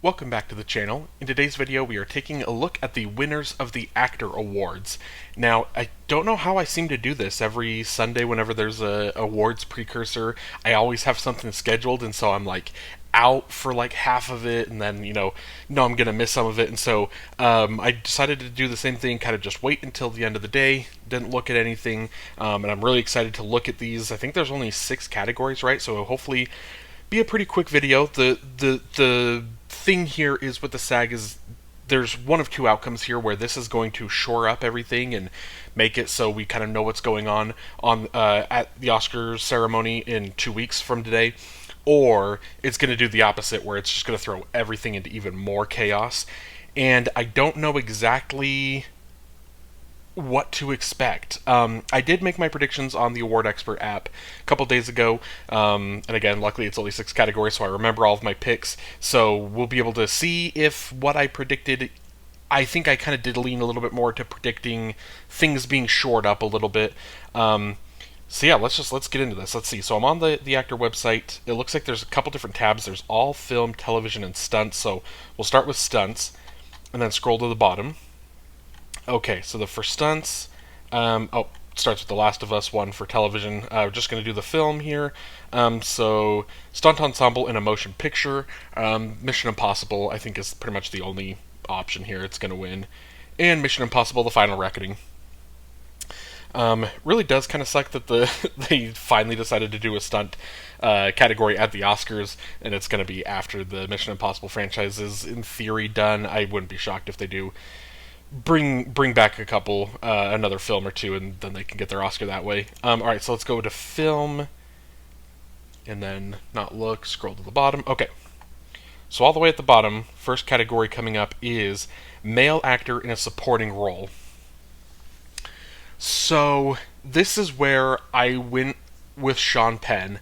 Welcome back to the channel. In today's video we are taking a look at the winners of the Actor Awards. Now, I don't know how I seem to do this. Every Sunday whenever there's a awards precursor, I always have something scheduled, and so I'm like out for like half of it, and then, know I'm gonna miss some of it, and so I decided to do the same thing, kind of just wait until the end of the day, didn't look at anything, and I'm really excited to look at these. I think there's only 6 categories, right? So hopefully be a pretty quick video. The thing here is with the SAG is there's one of two outcomes here, where this is going to shore up everything and make it so we kind of know what's going on at the Oscars ceremony in 2 weeks from today, or it's going to do the opposite, where it's just going to throw everything into even more chaos. And I don't know exactly what to expect. I did make my predictions on the Award Expert app a couple days ago, and again, luckily it's only 6 categories, so I remember all of my picks, so we'll be able to see if what I predicted. I think I kind of did lean a little bit more to predicting things being shored up a little bit. So yeah, let's get into this. Let's see. So I'm on the actor website. It looks like there's a couple different tabs. There's all film, television, and stunts. So we'll start with stunts, and then scroll to the bottom. Okay, so for stunts, it starts with The Last of Us one for television. We're just going to do the film here. So stunt ensemble in a motion picture. Mission Impossible, I think, is pretty much the only option here. It's going to win. And Mission Impossible: The Final Reckoning. Really does kind of suck that they finally decided to do a stunt category at the Oscars, and it's going to be after the Mission Impossible franchise is in theory done. I wouldn't be shocked if they do bring back a couple, another film or two, and then they can get their Oscar that way. Alright, so let's go to film, and then not look, scroll to the bottom. Okay, so all the way at the bottom, first category coming up is male actor in a supporting role. So this is where I went with Sean Penn,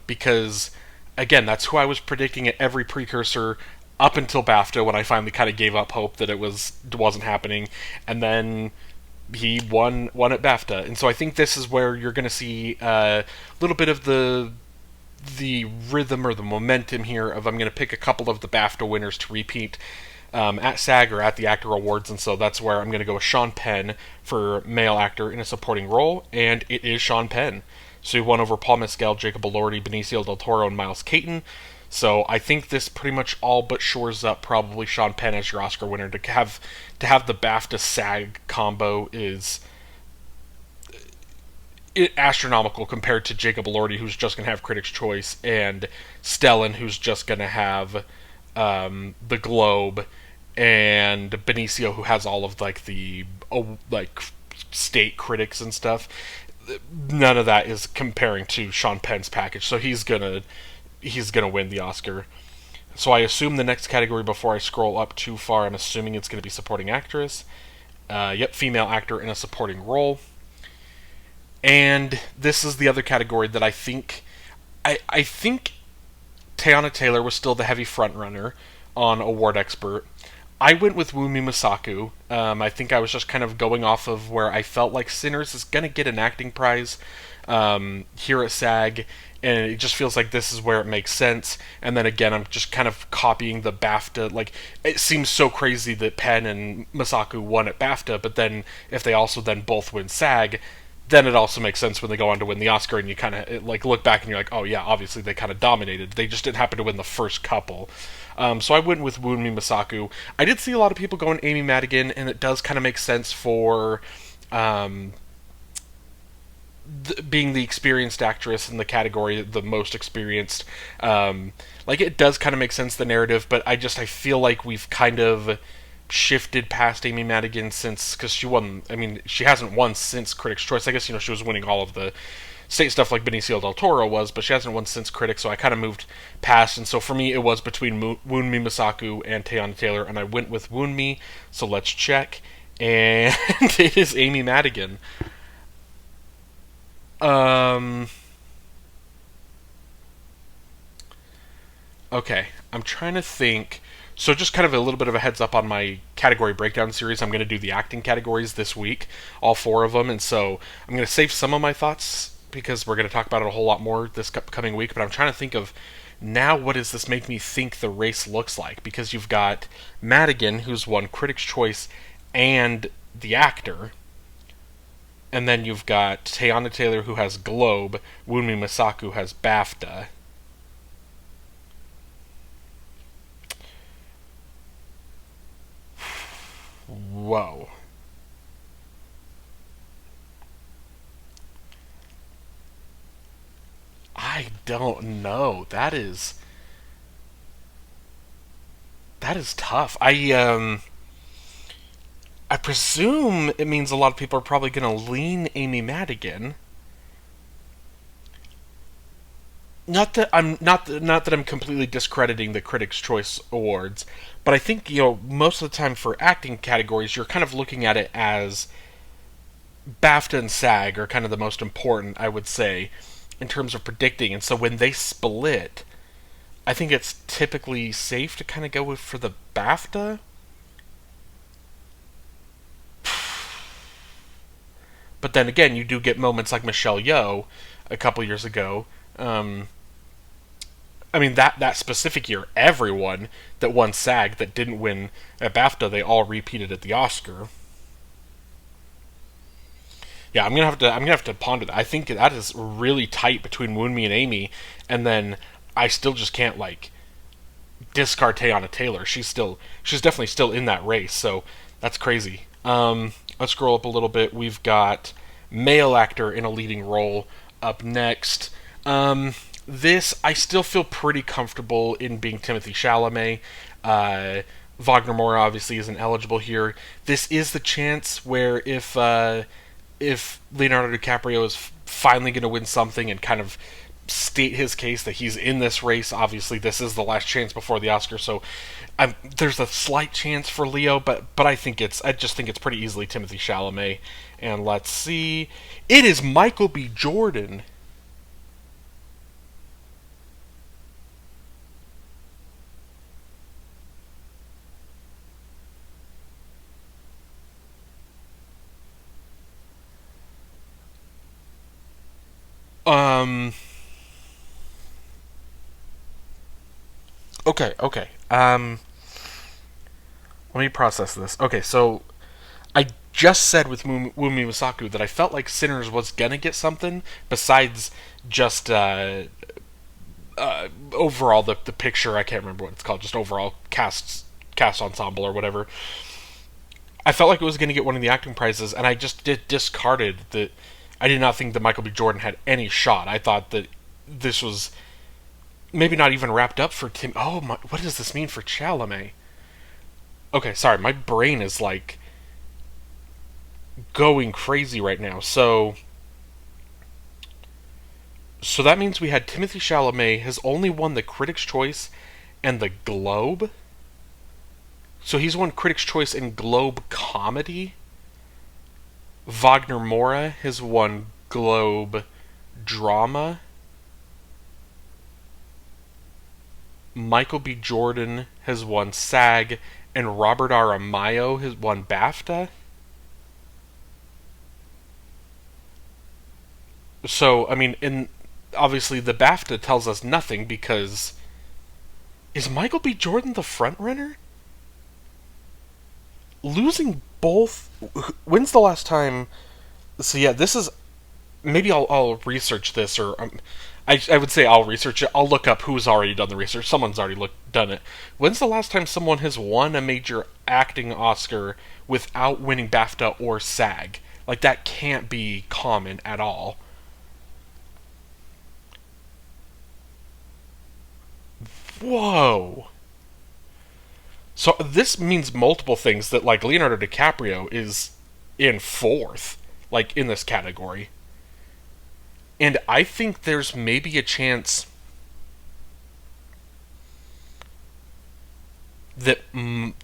because again, that's who I was predicting at every precursor up until BAFTA, when I finally kind of gave up hope that it wasn't happening, and then he won at BAFTA. And so I think this is where you're going to see a little bit of the rhythm or the momentum here of, I'm going to pick a couple of the BAFTA winners to repeat at SAG or at the Actor Awards, and so that's where I'm going to go with Sean Penn for male actor in a supporting role, and it is Sean Penn. So he won over Paul Mescal, Jacob Elordi, Benicio del Toro, and Miles Caton. So I think this pretty much all but shores up probably Sean Penn as your Oscar winner. To have the BAFTA SAG combo is astronomical compared to Jacob Elordi, who's just going to have Critics' Choice, and Stellan, who's just going to have the Globe, and Benicio, who has all of the state critics and stuff. None of that is comparing to Sean Penn's package, so he's gonna win the Oscar. So I assume the next category, before I scroll up too far, I'm assuming it's going to be supporting actress. Yep, female actor in a supporting role. And this is the other category that I think Teyana Taylor was still the heavy frontrunner on Award Expert. I went with Wunmi Mosaku. I think I was just kind of going off of where I felt like Sinners is going to get an acting prize here at SAG, and it just feels like this is where it makes sense. And then again, I'm just kind of copying the BAFTA. Like, it seems so crazy that Penn and Mosaku won at BAFTA, but then if they also then both win SAG, then it also makes sense when they go on to win the Oscar, and you kind of look back and you're like, oh yeah, obviously they kind of dominated. They just didn't happen to win the first couple. So I went with Wunmi Mosaku. I did see a lot of people going Amy Madigan, and it does kind of make sense for being the experienced actress in the category, the most experienced. It does kind of make sense, the narrative, but I feel like we've kind of shifted past Amy Madigan since, because she hasn't won since Critics' Choice. I guess, she was winning all of the state stuff like Benicio del Toro was, but she hasn't won since Critics, so I kind of moved past. And so for me, it was between Wunmi Mosaku and Teyana Taylor, and I went with Wunmi, so let's check. And it is Amy Madigan. Okay, I'm trying to think. So just kind of a little bit of a heads up on my category breakdown series. I'm going to do the acting categories this week, all 4 of them, and so I'm going to save some of my thoughts because we're going to talk about it a whole lot more this coming week, but I'm trying to think of Now, what does this make me think the race looks like? Because you've got Madigan, who's won Critics' Choice and the actor, and then you've got Teyana Taylor, who has Globe, Wunmi Masaku has BAFTA. Whoa. I don't know. That is tough. I presume it means a lot of people are probably going to lean Amy Madigan. Not that I'm completely discrediting the Critics' Choice Awards, but I think most of the time for acting categories, you're kind of looking at it as BAFTA and SAG are kind of the most important, I would say, in terms of predicting. And so when they split, I think it's typically safe to kind of go for the BAFTA. But then again, you do get moments like Michelle Yeoh a couple years ago. I mean, that specific year, everyone that won SAG that didn't win at BAFTA, they all repeated at the Oscar. Yeah, I'm gonna have to ponder that. I think that is really tight between Woonmi and Amy, and then I still just can't discard Teyana Taylor. She's definitely still in that race, so that's crazy. Let's scroll up a little bit. We've got male actor in a leading role up next. This I still feel pretty comfortable in being Timothy Chalamet. Wagner Moura obviously isn't eligible here. This is the chance where if Leonardo DiCaprio is finally going to win something and kind of state his case that he's in this race. Obviously, this is the last chance before the Oscar, so there's a slight chance for Leo, but I just think it's pretty easily Timothy Chalamet. And let's see, it is Michael B. Jordan. Um. Okay. Okay. Let me process this. Okay, so I just said with Wumi Masaku that I felt like Sinners was gonna get something besides just overall the picture. I can't remember what it's called. Just overall cast ensemble or whatever. I felt like it was gonna get one of the acting prizes, and I just discarded that. I did not think that Michael B. Jordan had any shot. I thought that this was maybe not even wrapped up for Tim. Oh my! What does this mean for Chalamet? Okay, sorry, my brain is going crazy right now. So that means we had Timothy Chalamet has only won the Critics' Choice and the Globe. So he's won Critics' Choice and Globe Comedy. Wagner Moura has won Globe Drama. Michael B. Jordan has won SAG, and Robert Aramayo has won BAFTA. So, I mean, obviously the BAFTA tells us nothing because is Michael B. Jordan the front runner? Losing both. When's the last time? So yeah, this is maybe I'll research this or I would say I'll research it. I'll look up who's already done the research. Someone's already done it. When's the last time someone has won a major acting Oscar without winning BAFTA or SAG? Like that can't be common at all. Whoa. So this means multiple things that Leonardo DiCaprio is in fourth, in this category. And I think there's maybe a chance that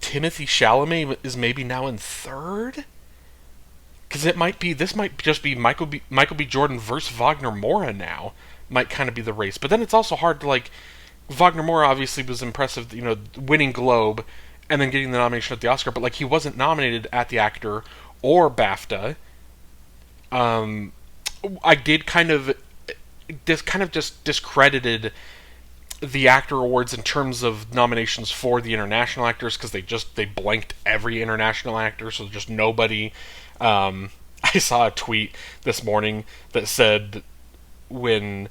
Timothy Chalamet is maybe now in third, because this might just be Michael B. Jordan versus Wagner Moura now. Might kind of be the race, but then it's also hard to Wagner Moura obviously was impressive, winning Globe and then getting the nomination at the Oscar, but he wasn't nominated at the actor or BAFTA. I did kind of just discredited the actor awards in terms of nominations for the international actors, because they blanked every international actor, so just nobody. I saw a tweet this morning that said when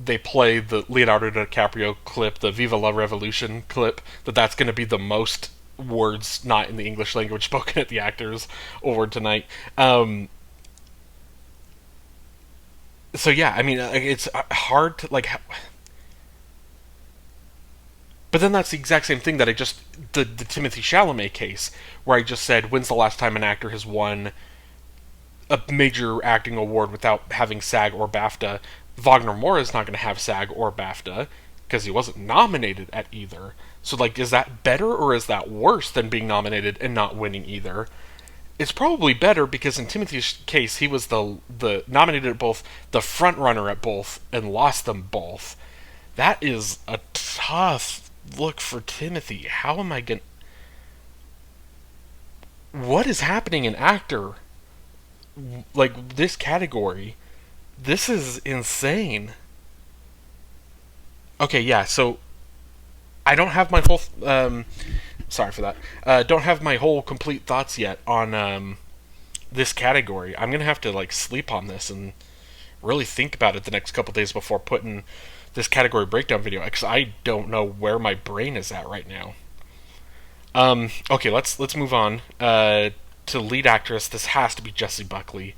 they play the Leonardo DiCaprio clip, the Viva la Revolution clip, that's going to be the most words not in the English language spoken at the Actors Award tonight. So yeah, I mean, it's hard to like. But then that's the exact same thing that I just the Timothy Chalamet case, where I just said, when's the last time an actor has won a major acting award without having SAG or BAFTA? Wagner Moura is not going to have SAG or BAFTA because he wasn't nominated at either. So, like, is that better or is that worse than being nominated and not winning either? It's probably better because in Timothy's case, he was the nominated at both, the front runner at both, and lost them both. That is a tough look for Timothy. How am I going? What is happening in actor? Like this category, this is insane. Okay, yeah. So I don't have my whole. Sorry for that. Don't have my whole complete thoughts yet on this category. I'm gonna have to like sleep on this and really think about it the next couple days before putting this category breakdown video, because I don't know where my brain is at right now. Okay, let's move on to lead actress. This has to be Jessie Buckley.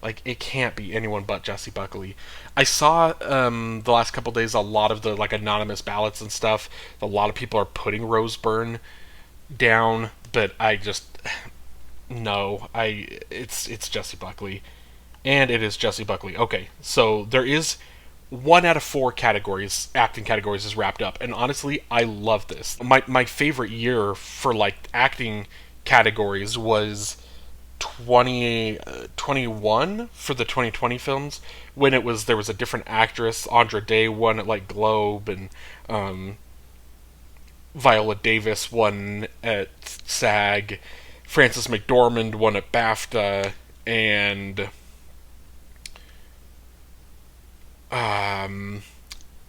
Like, it can't be anyone but Jessie Buckley. I saw the last couple days a lot of the like anonymous ballots and stuff. A lot of people are putting Rose Byrne down, but I just no. It's Jessie Buckley, and it is Jessie Buckley. Okay, so there is 1 out of 4 categories, acting categories, is wrapped up, and honestly, I love this. My favorite year for like acting categories was 2021 for the 2020 films, when there was a different actress. Andra Day won at like Globe, and Viola Davis won at SAG. Frances McDormand won at BAFTA, and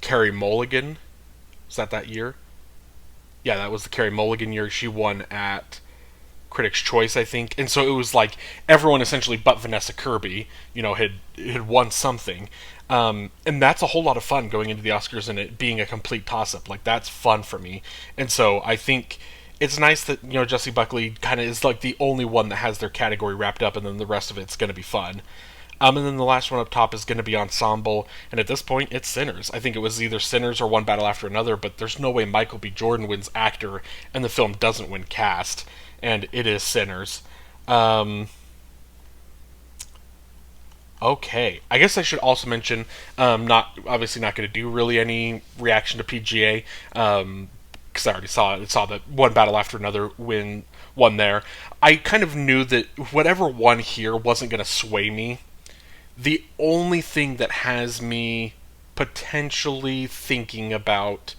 Carey Mulligan, was that year? Yeah, that was the Carey Mulligan year. She won at Critics' Choice, I think, and so it was like everyone essentially but Vanessa Kirby, had won something, and that's a whole lot of fun going into the Oscars and it being a complete toss-up. Like, that's fun for me, and so I think it's nice that Jessie Buckley kind of is like the only one that has their category wrapped up, and then the rest of it's going to be fun. And then the last one up top is going to be ensemble, and at this point, it's Sinners. I think it was either Sinners or One Battle After Another, but there's no way Michael B. Jordan wins actor and the film doesn't win cast, and it is Sinners. Okay, I guess I should also mention, not obviously not going to do really any reaction to PGA, because I already saw that One Battle After Another won there. I kind of knew that whatever won here wasn't going to sway me. The only thing that has me potentially thinking about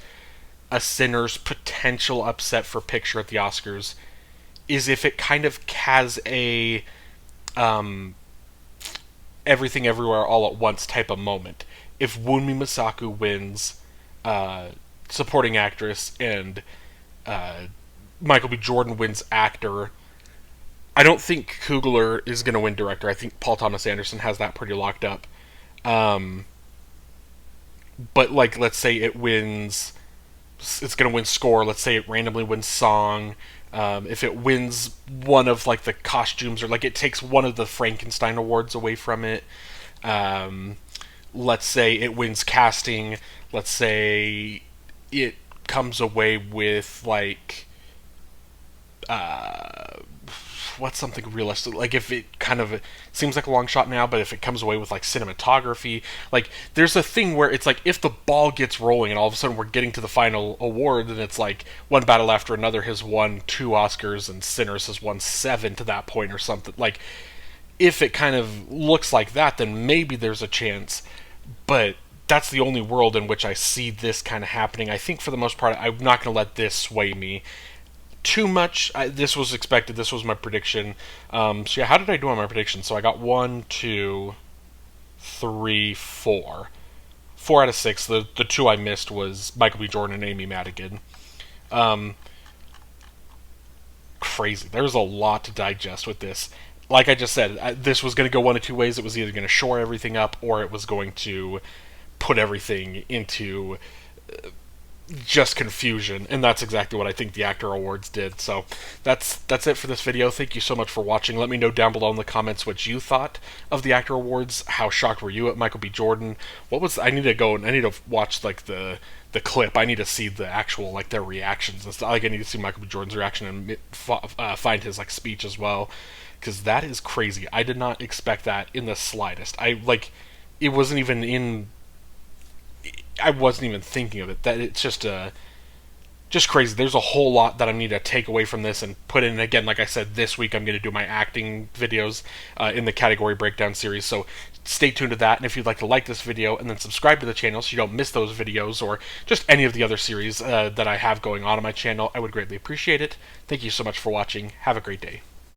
a Sinner's potential upset for picture at the Oscars is if it kind of has a Everything Everywhere All at Once type of moment. If Wunmi Masaku wins supporting actress and Michael B. Jordan wins actor, I don't think Coogler is going to win director. I think Paul Thomas Anderson has that pretty locked up. But like, let's say it's going to win score. Let's say it randomly wins song. If it wins one of like the costumes, or like it takes one of the Frankenstein awards away from it. Let's say it wins casting. Let's say it comes away with like what's something realistic? Like, if it kind of seems like a long shot now, but if it comes away with like cinematography, like there's a thing where it's like if the ball gets rolling and all of a sudden we're getting to the final award, and it's like One Battle After Another has won 2 Oscars and Sinners has won 7 to that point or something. Like, if it kind of looks like that, then maybe there's a chance. But that's the only world in which I see this kind of happening. I think for the most part, I'm not going to let this sway me too much. This was expected. This was my prediction. So yeah, how did I do on my prediction? So I got 1, 2, 3, 4. 4 out of 6. The two I missed was Michael B. Jordan and Amy Madigan. Um, Crazy. There's a lot to digest with this. Like I just said, this was going to go one of two ways. It was either going to shore everything up, or it was going to put everything into just confusion, and that's exactly what I think the Actor Awards did. So that's it for this video. Thank you so much for watching. Let me know down below in the comments what you thought of the Actor Awards. How shocked were you at Michael B. Jordan? What was I need to watch like the clip. I need to see the actual like their reactions and stuff. Like I need to see Michael B. Jordan's reaction and find his like speech as well, because that is crazy. I did not expect that in the slightest. It wasn't even in. I wasn't even thinking of it. That it's just crazy. There's a whole lot that I need to take away from this and put in. Again, like I said, this week I'm going to do my acting videos in the category breakdown series. So stay tuned to that. And if you'd like this video and then subscribe to the channel so you don't miss those videos or just any of the other series that I have going on my channel, I would greatly appreciate it. Thank you so much for watching. Have a great day.